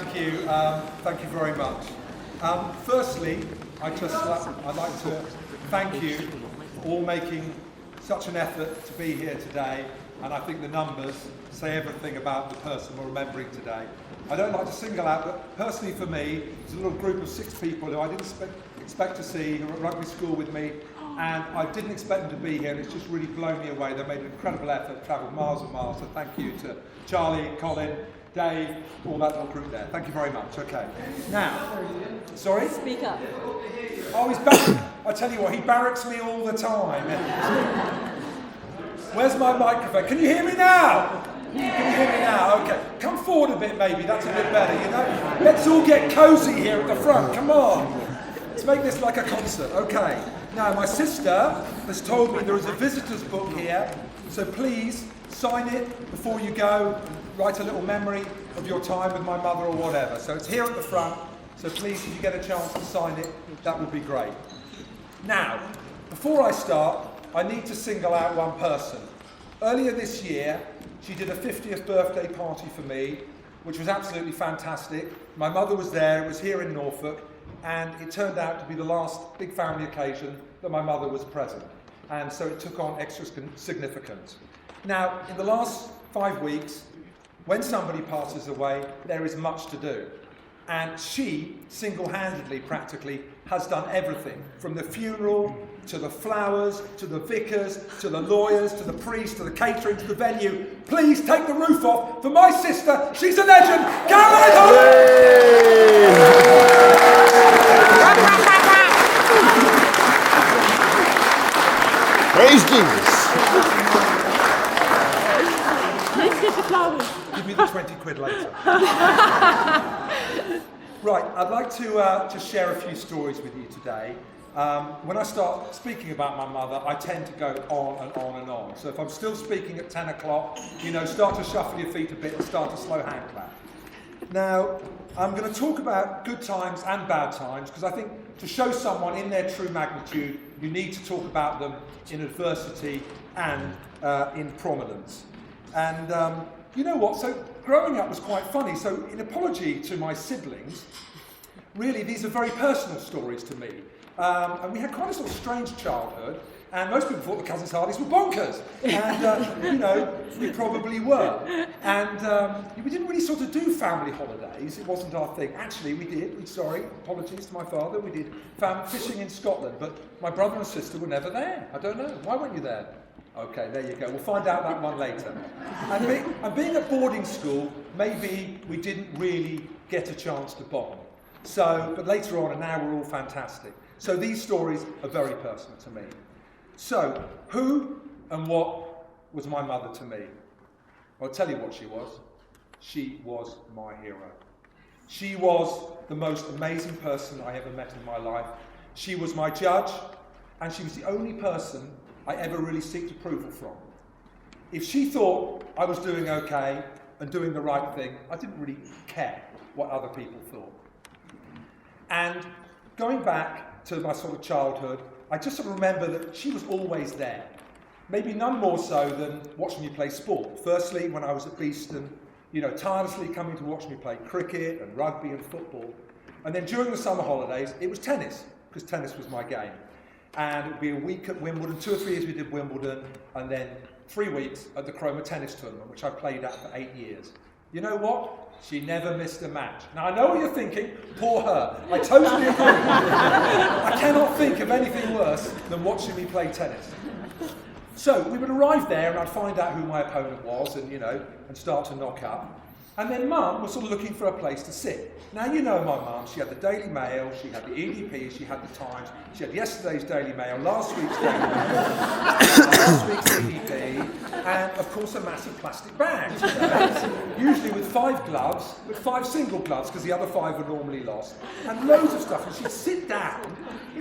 Thank you very much. Firstly, I'd like to thank you for all making such an effort to be here today, and I think the numbers say everything about the person we're remembering today. I don't like to single out, but personally for me, it's a little group of 6 people who I didn't expect to see, who were at rugby school with me, and I didn't expect them to be here, and it's just really blown me away. They made an incredible effort, travelled miles and miles, so thank you to Charlie, Colin, Dave, all that little group there. Thank you very much. Okay. Now, sorry? Speak up. Oh, he's back. I tell you what, he barracks me all the time. Where's my microphone? Can you hear me now? Can you hear me now? Okay. Come forward a bit, maybe. That's a bit better, you know? Let's all get cosy here at the front. Come on. Let's make this like a concert. Okay. Now, my sister has told me there is a visitor's book here, so please sign it before you go. Write a little memory of your time with my mother or whatever. So it's here at the front, so please, if you get a chance to sign it, that would be great. Now, before I start, I need to single out one person. Earlier this year, she did a 50th birthday party for me, which was absolutely fantastic. My mother was there, it was here in Norfolk, and it turned out to be the last big family occasion that my mother was present. And so it took on extra significance. Now, in the last 5 weeks, when somebody passes away, there is much to do. And she, single-handedly, practically, has done everything, from the funeral, to the flowers, to the vicars, to the lawyers, to the priest, to the catering, to the venue. Please take the roof off for my sister. She's a legend, Caroline Holland! Praise Jesus. Give me the 20 quid later. Right, I'd like to just share a few stories with you today. When I start speaking about my mother, I tend to go on and on and on. So if I'm still speaking at 10 o'clock, you know, start to shuffle your feet a bit and start a slow hand clap. Now, I'm going to talk about good times and bad times, because I think to show someone in their true magnitude, you need to talk about them in adversity and in prominence. And you know what, so growing up was quite funny. So in apology to my siblings, really these are very personal stories to me. And we had quite a sort of strange childhood, and most people thought the cozens-Hardys were bonkers. And, you know, we probably were. And we didn't really sort of do family holidays. It wasn't our thing. Actually, we did. Sorry, apologies to my father. We did fishing in Scotland, but my brother and sister were never there. I don't know. Why weren't you there? Okay, there you go. We'll find out that one later. And being at boarding school, maybe we didn't really get a chance to bond. So, but later on, and now we're all fantastic. So these stories are very personal to me. So, who and what was my mother to me? I'll tell you what she was. She was my hero. She was the most amazing person I ever met in my life. She was my judge, and she was the only person I ever really seeked approval from. If she thought I was doing okay and doing the right thing, I didn't really care what other people thought. And going back to my sort of childhood, I just sort of remember that she was always there. Maybe none more so than watching me play sport. Firstly, when I was at Beeston, you know, tirelessly coming to watch me play cricket and rugby and football. And then during the summer holidays, it was tennis, because tennis was my game. And it would be a week at Wimbledon, 2 or 3 years we did Wimbledon, and then 3 weeks at the Chroma Tennis Tournament, which I played at for 8 years. You know what? She never missed a match. Now, I know what you're thinking. Poor her. I totally agree. I cannot think of anything worse than watching me play tennis. So we would arrive there, and I'd find out who my opponent was, and, you know, and start to knock up. And then Mum was sort of looking for a place to sit. Now, you know my mum, she had the Daily Mail, she had the EDP, she had the Times, she had yesterday's Daily Mail, last week's Daily Mail, last week's EDP, and of course a massive plastic bag, you know, usually with 5 gloves, but 5 single gloves, because the other 5 were normally lost, and loads of stuff. And she'd sit down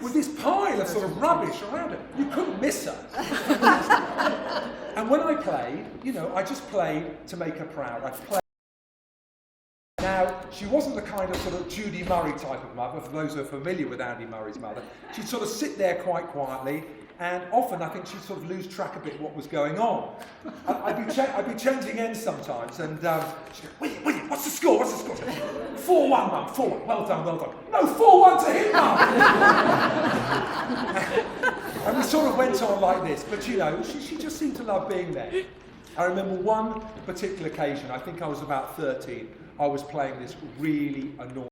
with this pile of sort of rubbish around her. You couldn't miss her. And when I played, you know, I just played to make her proud. I played. Now, she wasn't the kind of sort of Judy Murray type of mother, for those who are familiar with Andy Murray's mother. She'd sort of sit there quite quietly, And often I think she'd sort of lose track a bit what was going on. I'd be changing ends sometimes, and she'd go, William, what's the score? 4-1, Mum, 4-1. Well done. No, 4-1 to him, Mum! And we sort of went on like this, but you know, she just seemed to love being there. I remember one particular occasion, I think I was about 13, I was playing this really annoying